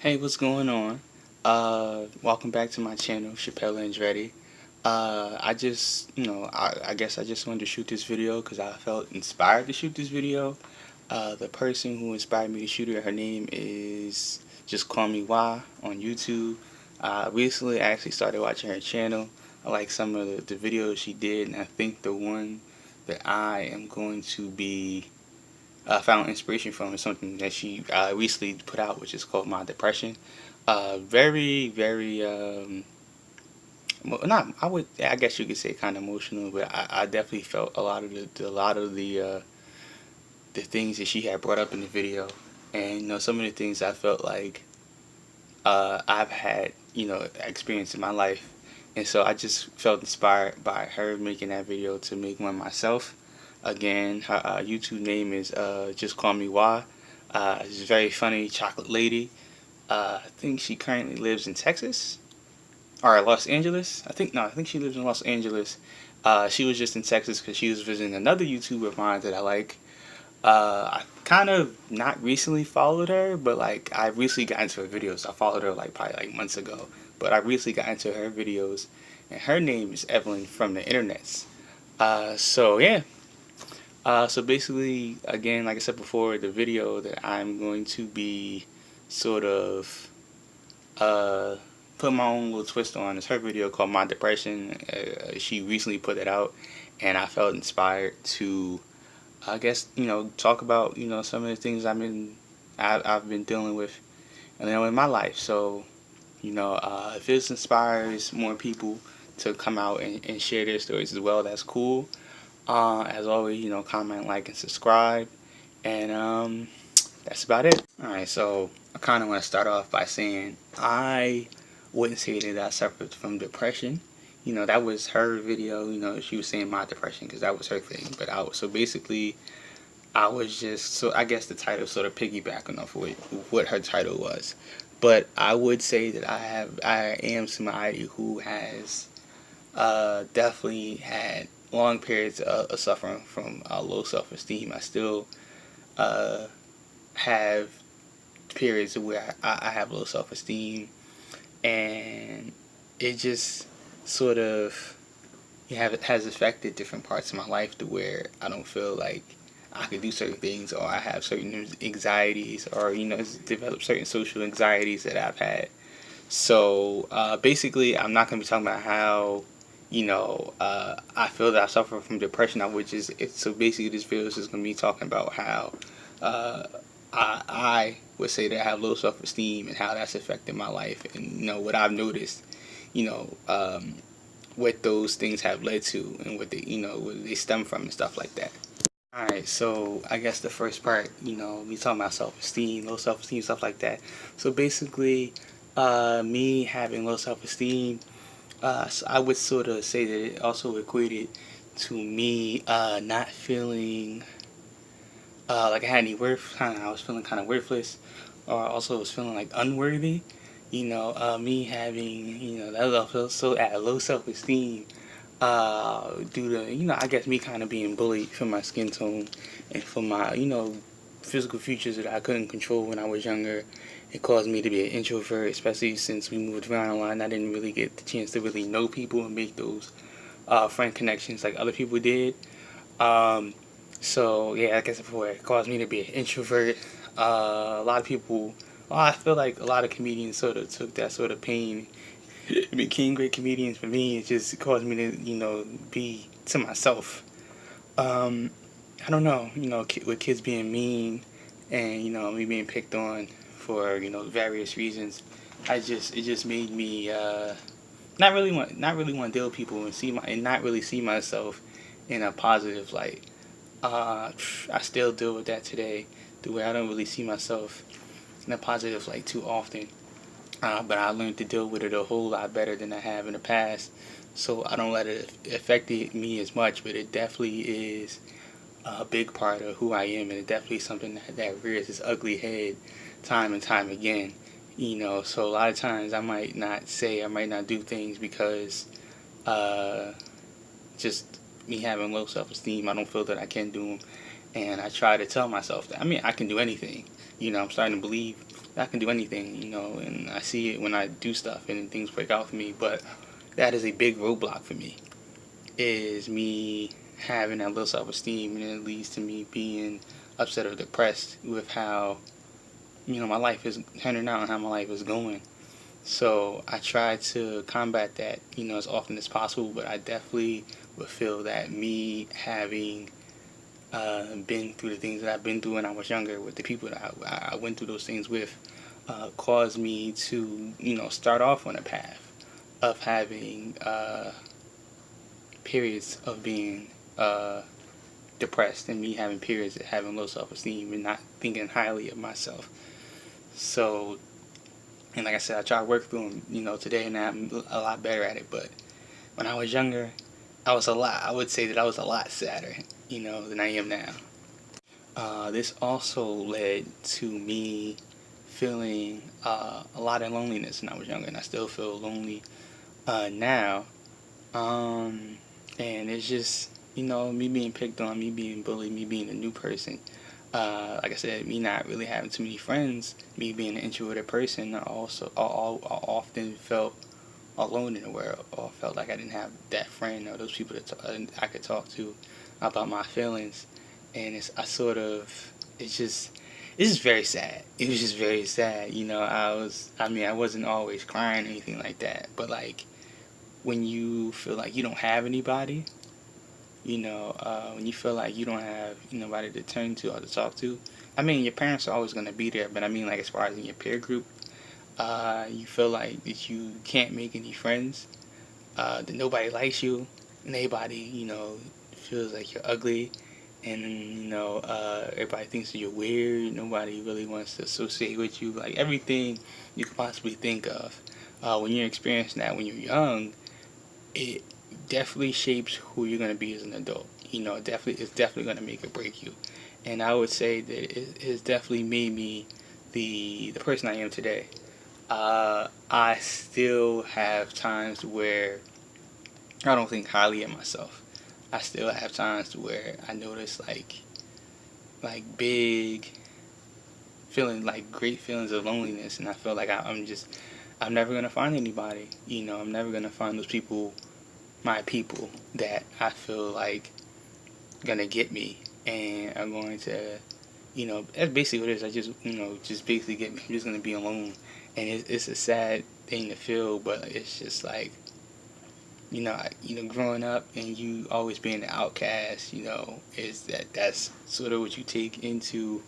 Hey, what's going on? Welcome back to my channel, AnDREADii. I guess I just wanted to shoot this video because I felt inspired to shoot this video. The person who inspired me to shoot it, her name is Just Call Me Y on YouTube. Recently, I actually started watching her channel. I like some of the videos she did, and I think the one that I am going to be found inspiration from is something that she recently put out, which is called My Depression. Very, very, not, I guess you could say kind of emotional, but I definitely felt a lot of the things that she had brought up in the video, and some of the things I felt like I've had experience in my life, and so I just felt inspired by her making that video to make one myself. Again, her YouTube name is Just Call Me Y. She's a very funny chocolate lady. I think she currently lives in Texas or Los Angeles. I think she lives in Los Angeles. She was just in Texas because she was visiting another YouTuber of mine that I like. I kind of not recently followed her, but like I recently got into her videos. I followed her like probably like months ago, but I recently got into her videos, and her name is Evelyn from the internets. So yeah. So basically, again, like I said before, the video that I'm going to be sort of uh, put my own little twist on is her video called My Depression. She recently put it out, and I felt inspired to, I guess, talk about, some of the things I've been dealing with, in my life. So, if this inspires more people to come out and share their stories as well, that's cool. As always, comment, like, and subscribe. And that's about it. Alright, so I kind of want to start off by saying I wouldn't say that I suffered from depression. That was her video. She was saying my depression because that was her thing. But so basically, I was just, so I guess the title sort of piggybacking off of what her title was. But I would say that I am somebody who has definitely had long periods of suffering from low self-esteem. I still have periods where I have low self-esteem, and it just sort of it has affected different parts of my life to where I don't feel like I could do certain things, or I have certain anxieties, or develop certain social anxieties that I've had. So basically, I'm not going to be talking about how I feel that I suffer from depression. So basically this video is just going to be talking about how uh, I would say that I have low self-esteem and how that's affected my life, and what I've noticed, you know, um, what those things have led to, and what they stem from and stuff like that. Alright, so I guess the first part, we talking about self-esteem, low self-esteem, stuff like that. So basically, me having low self-esteem, so I would sort of say that it also equated to me not feeling like I had any worth. I was feeling kind of worthless, or also was feeling like unworthy. Me having that so at low self-esteem due to I guess me kind of being bullied for my skin tone and for my physical features that I couldn't control when I was younger. It caused me to be an introvert, especially since we moved around a lot and I didn't really get the chance to really know people and make those friend connections like other people did. So yeah, like I said before, it caused me to be an introvert. A lot of people, well, I feel like a lot of comedians sort of took that sort of pain, became great comedians. For me, it just caused me to be to myself. Um, I don't know, with kids being mean and me being picked on for various reasons. It just made me not really want to deal with people and not really see myself in a positive light. I still deal with that today, the way I don't really see myself in a positive light too often. But I learned to deal with it a whole lot better than I have in the past. So I don't let it affect me as much, but it definitely is a big part of who I am, and it definitely is something that rears its ugly head time and time again. So a lot of times I might not do things because uh, just me having low self-esteem. I don't feel that I can do them, and I try to tell myself that I can do anything. I'm starting to believe I can do anything, you know, and I see it when I do stuff and things break out for me. But that is a big roadblock for me, is me having that low self-esteem, and it leads to me being upset or depressed with how, you know, my life is turning out and how my life is going. So I try to combat that, you know, as often as possible. But I definitely would feel that me having been through the things that I've been through when I was younger, with the people that I went through those things with, caused me to, you know, start off on a path of having periods of being depressed, and me having periods of having low self-esteem and not thinking highly of myself. So, and like I said, I try to work through them, you know, today, and I'm a lot better at it. But when I was younger, I would say that I was a lot sadder, you know, than I am now. This also led to me feeling a lot of loneliness when I was younger, and I still feel lonely now. And it's just, you know, me being picked on, me being bullied, me being a new person. Like I said, me not really having too many friends, me being an introverted person, I often felt alone in the world, or felt like I didn't have that friend or those people that I could talk to about my feelings. And it's just very sad. It was just very sad. You know, I wasn't always crying or anything like that, but like when you feel like you don't have anybody, you know, when you feel like you don't have nobody to turn to or to talk to. I mean, your parents are always going to be there, but I mean, like, as far as in your peer group, you feel like that you can't make any friends, that nobody likes you, nobody, you know, feels like you're ugly, and, you know, everybody thinks that you're weird, nobody really wants to associate with you, like, everything you could possibly think of. When you're experiencing that when you're young, it definitely shapes who you're going to be as an adult. You know, it's definitely going to make or break you. And I would say that it has definitely made me the person I am today. I still have times where I don't think highly of myself. I still have times where I notice like big feeling, like great feelings of loneliness, and I feel like I'm never gonna find anybody. You know, I'm never gonna find those people, my people, that I feel like gonna get me and are going to, you know, that's basically what it is. I just, you know, just basically get me. I'm just gonna be alone, and it's a sad thing to feel, but it's just like, growing up and you always being the outcast, you know, that's sort of what you take into,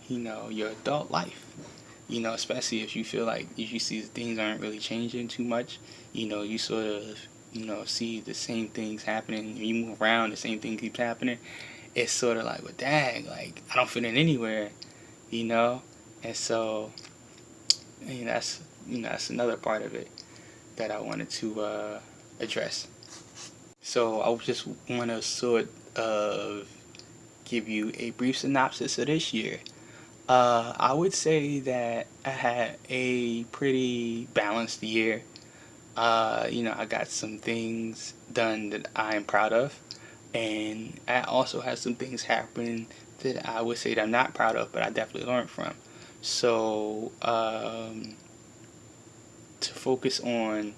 you know, your adult life. You know, especially if you feel like if you see things aren't really changing too much, you know, you sort of, you know, see the same things happening. You move around, the same thing keeps happening. It's sort of like, well, dang, like I don't fit in anywhere, you know. And so, that's another part of it that I wanted to address. So I just want to sort of give you a brief synopsis of this year. I would say that I had a pretty balanced year. I got some things done that I am proud of, and I also had some things happen that I would say that I'm not proud of, but I definitely learned from. So, to focus on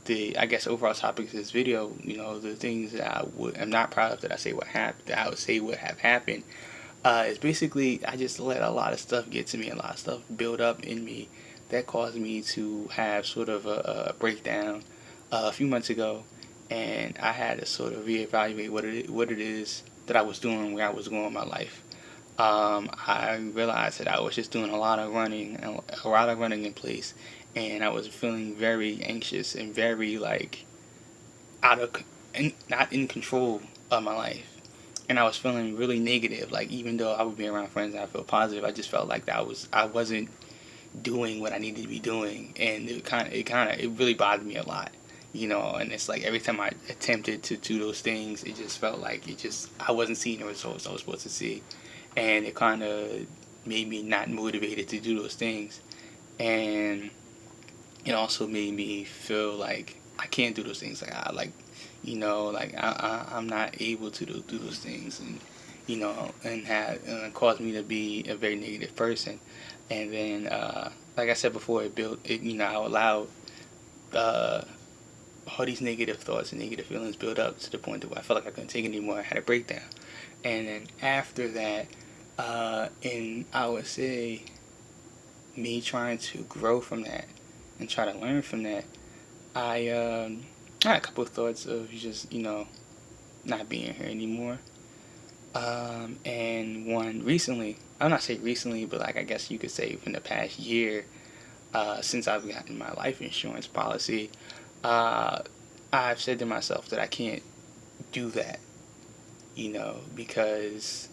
the, I guess, overall topic of this video, you know, the things that am not proud of that I would say would have happened, is basically I just let a lot of stuff get to me, a lot of stuff build up in me that caused me to have sort of a breakdown a few months ago, and I had to sort of reevaluate what it is that I was doing, where I was going in my life. I realized that I was just doing a lot of running in place, and I was feeling very anxious and very like not in control of my life. And I was feeling really negative. Like, even though I would be around friends and I felt positive, I just felt like I wasn't doing what I needed to be doing, and it really bothered me a lot, you know. And it's like every time I attempted to do those things, it just felt like I wasn't seeing the results I was supposed to see, and it kind of made me not motivated to do those things, and it also made me feel like I can't do those things. Like I'm not able to do those things, and and had caused me to be a very negative person. And then, like I said before, it built it. I allowed uh, all these negative thoughts and negative feelings build up to the point that I felt like I couldn't take it anymore. I had a breakdown. And then after that, and I would say me trying to grow from that and try to learn from that, I had a couple of thoughts of just, not being here anymore. And one recently, I'll not say recently, but like I guess you could say within the past year, since I've gotten my life insurance policy, uh, I've said to myself that I can't do that, because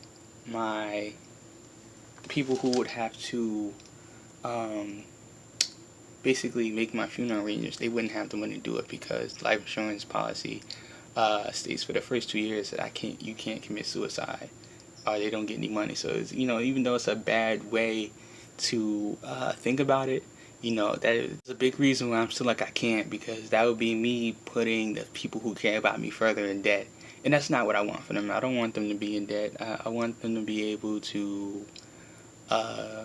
my people who would have to um, basically make my funeral arrangements, they wouldn't have the money to do it because life insurance policy states for the first 2 years that you can't commit suicide, or they don't get any money. So it's, even though it's a bad way to think about it, that is a big reason why I'm still like I can't, because that would be me putting the people who care about me further in debt, and that's not what I want for them. I don't want them to be in debt. I want them to be able to uh,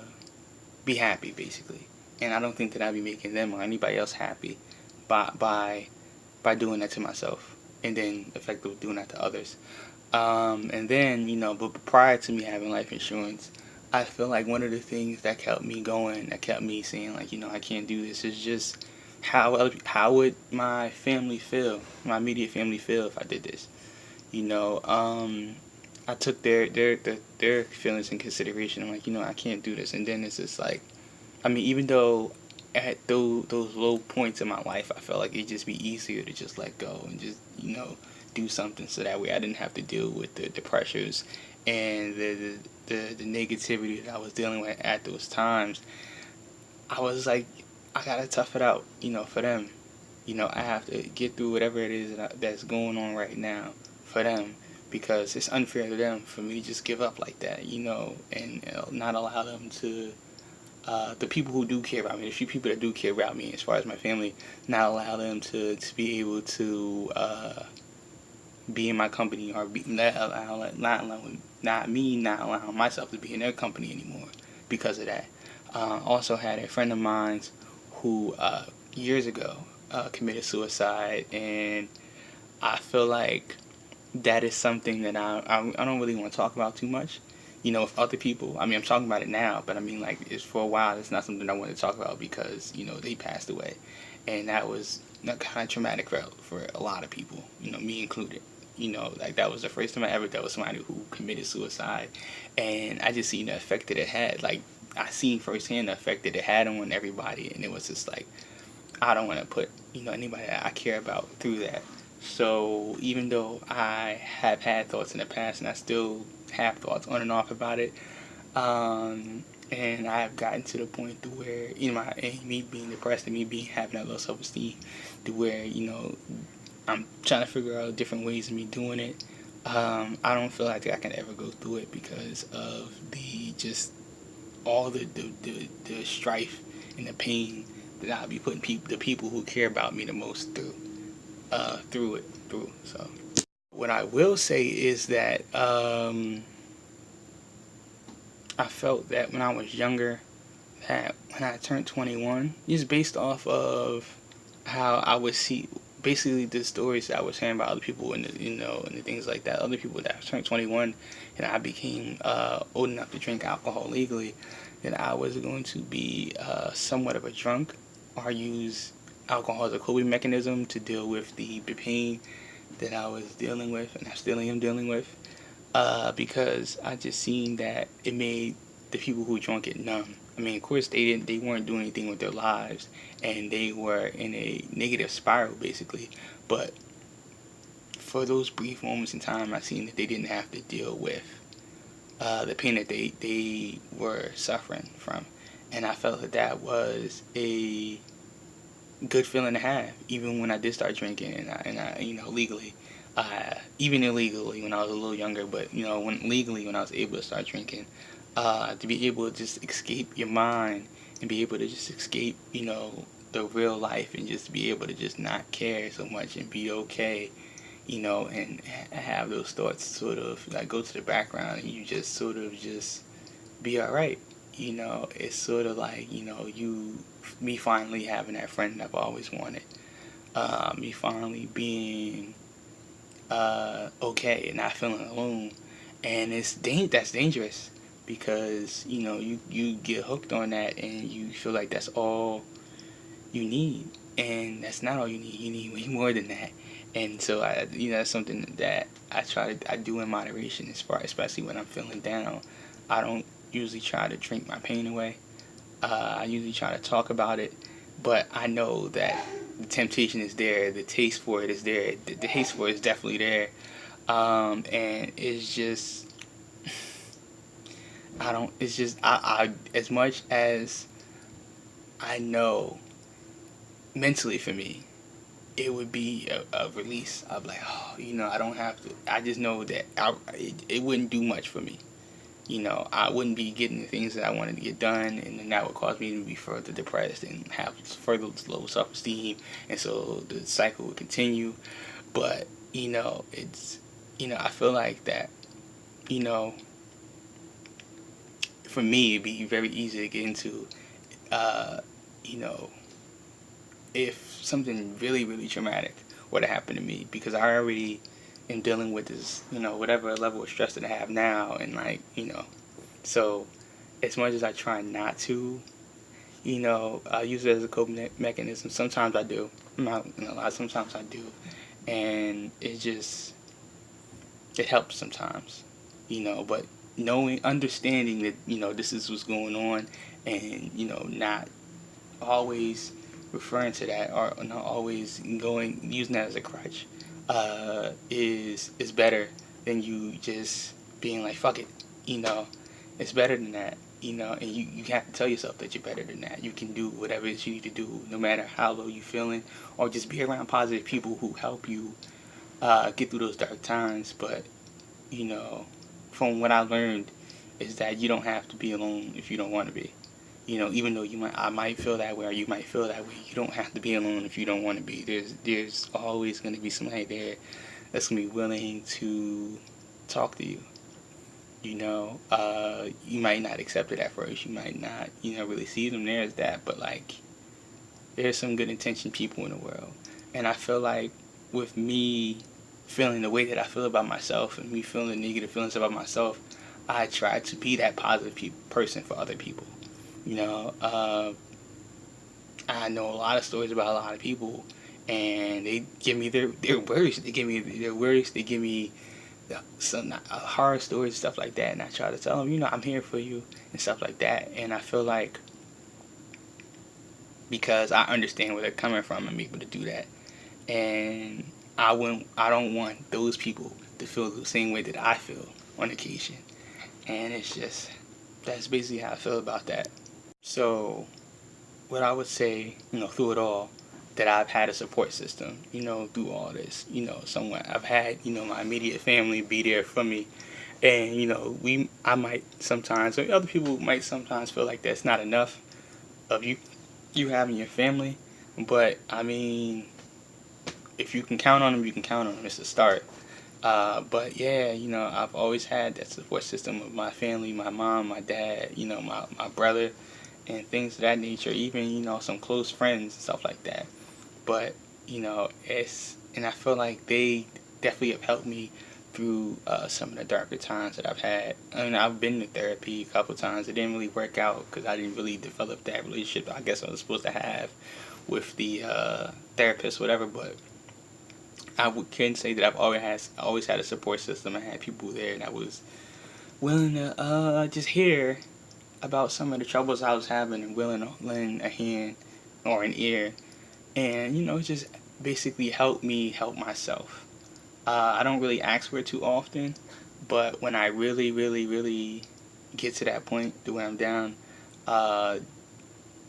be happy, basically. And I don't think that I'd be making them or anybody else happy by doing that to myself, and then effectively doing that to others. And then, but prior to me having life insurance, I feel like one of the things that kept me going, that kept me saying like, I can't do this, is just how would my family feel, my immediate family feel if I did this. You know, I took their feelings in consideration. I'm like, I can't do this, and then it's just like, I mean, even though at those low points in my life, I felt like it'd just be easier to just let go and just do something, so that way I didn't have to deal with the pressures and the negativity that I was dealing with at those times. I was like, I gotta tough it out, for them. I have to get through whatever it is that's going on right now for them, because it's unfair to them for me to just give up like that, and not allow them to, the people who do care about me, the few people that do care about me as far as my family, not allow them to be able to be in my company, or not allowing myself to be in their company anymore because of that. Also had a friend of mine who years ago committed suicide, and I feel like that is something that I don't really want to talk about too much. With other people. I mean, I'm talking about it now, but I mean, like, it's for a while. It's not something I want to talk about because they passed away, and that was kind of traumatic for a lot of people. Me included. Like, that was the first time I ever dealt with somebody who committed suicide, and I just seen the effect that it had. Like, I seen firsthand the effect that it had on everybody, and it was just like, I don't want to put anybody that I care about through that. So even though I have had thoughts in the past, and I still have thoughts on and off about it, and I've gotten to the point to where me being depressed and me being having that low self esteem, to where I'm trying to figure out different ways of me doing it. I don't feel like I can ever go through it because of the just all the strife and the pain that I'll be putting the people who care about me the most through. So what I will say is that I felt that when I was younger, that when I turned 21, just based off of how I would see basically the stories that I was hearing about other people, and and the things like that, other people that turned 21 and I became old enough to drink alcohol legally, that I was going to be somewhat of a drunk, or use alcohol as a coping mechanism to deal with the pain that I was dealing with, and I still am dealing with, because I just seen that it made the people who drunk it numb. I mean, of course, they weren't doing anything with their lives, and they were in a negative spiral basically. But for those brief moments in time, I seen that they didn't have to deal with the pain that they were suffering from, and I felt that that was a good feeling to have, even when I did start drinking, and I legally, even illegally when I was a little younger, but when I was able to start drinking, to be able to just escape your mind and be able to just escape the real life, and just be able to just not care so much and be okay, and have those thoughts sort of like go to the background, and you just sort of just be all right. It's sort of like, me finally having that friend that I've always wanted. Me finally being okay and not feeling alone. And that's dangerous, because you get hooked on that and you feel like that's all you need, and that's not all you need. You need way more than that. And so that's something that I do in moderation, as far, especially when I'm feeling down. I don't usually try to drink my pain away. I usually try to talk about it, but I know that the temptation is there, the taste for it is there, the taste for it is definitely there. And it's just, I don't, it's just, as much as I know mentally for me, it would be a release. I'd be like, oh, I don't have to. I just know that it wouldn't do much for me. I wouldn't be getting the things that I wanted to get done, and then that would cause me to be further depressed and have further low self-esteem, and so the cycle would continue. But, it's, I feel like that, you know, for me, it'd be very easy to get into, uh, you know, if something really, really traumatic were to happen to me, because I already am dealing with this, whatever level of stress that I have now, and like, so as much as I try not to, I use it as a coping mechanism. Sometimes I do. I'm not gonna lie, sometimes I do, and it helps sometimes, but understanding that, this is what's going on, and, not always referring to that, or not always using that as a crutch, is better than you just being like, fuck it. It's better than that. And you have to tell yourself that you're better than that. You can do whatever it is you need to do, no matter how low you're feeling, or just be around positive people who help you get through those dark times. But, from what I learned, is that you don't have to be alone if you don't want to be. Even though I might feel that way, or you might feel that way, you don't have to be alone if you don't want to be. There's always going to be somebody there that's going to be willing to talk to you. You might not accept it at first. You might not, really see them there as that. But like, there's some good intentioned people in the world, and I feel like with me feeling the way that I feel about myself, and me feeling the negative feelings about myself, I try to be that positive person for other people. You know, uh, I know a lot of stories about a lot of people, and they give me their worst. They give me their worst. They give me some horror stories, stuff like that, and I try to tell them, I'm here for you and stuff like that. And I feel like, because I understand where they're coming from, I'm able to do that. And I don't want those people to feel the same way that I feel on occasion. And that's basically how I feel about that. So, what I would say, through it all, that I've had a support system, through all this, somewhat. I've had, my immediate family be there for me. And, I might sometimes, or other people might sometimes feel like that's not enough of you having your family. But, I mean, if you can count on them, you can count on them. It's a start. But yeah, I've always had that support system of my family, my mom, my dad, my brother, and things of that nature. Even, some close friends and stuff like that. But, and I feel like they definitely have helped me through some of the darker times that I've had. I mean, I've been to therapy a couple times. It didn't really work out because I didn't really develop that relationship I guess I was supposed to have with the therapist, whatever. But can say that I've always had a support system. I had people there that was willing to just hear about some of the troubles I was having, and willing to lend a hand or an ear, and just basically help me help myself. I don't really ask for it too often, but when I really, really, really get to that point to where I'm down, uh,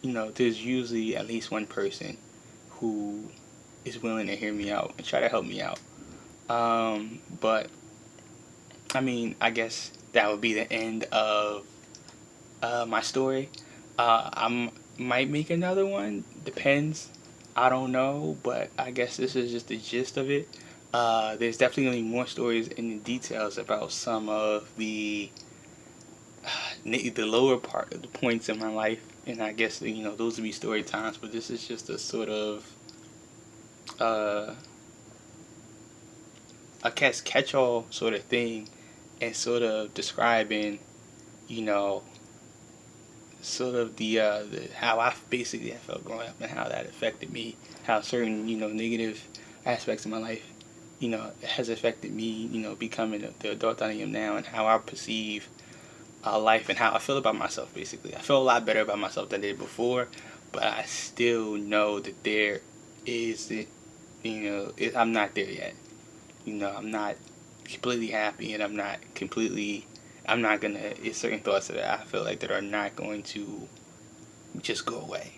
there's usually at least one person who is willing to hear me out and try to help me out. But I mean, I guess that would be the end of my story. I might make another one. Depends. I don't know, but I guess this is just the gist of it. There's definitely gonna be more stories and the details about some of the lower part of the points in my life, and I guess those would be story times. But this is just a sort of uh, a catch-all sort of thing, and sort of describing, you know, sort of the how I felt growing up and how that affected me, how certain negative aspects of my life has affected me, becoming the adult I am now, and how I perceive life and how I feel about myself. Basically, I feel a lot better about myself than I did before, but I still know that there is I'm not there yet. I'm not completely happy, and I'm not gonna. It's certain thoughts that I feel like that are not going to just go away.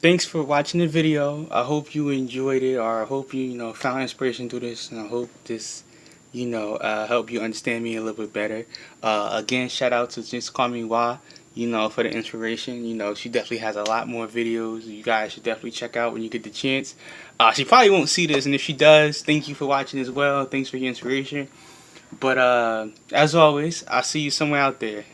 Thanks for watching the video. I hope you enjoyed it, or I hope you found inspiration through this, and I hope this help you understand me a little bit better. Again, shout out to Just Call Me Wah, for the inspiration. She definitely has a lot more videos you guys should definitely check out when you get the chance. She probably won't see this, and if she does, thank you for watching as well. Thanks for your inspiration. But as always, I'll see you somewhere out there.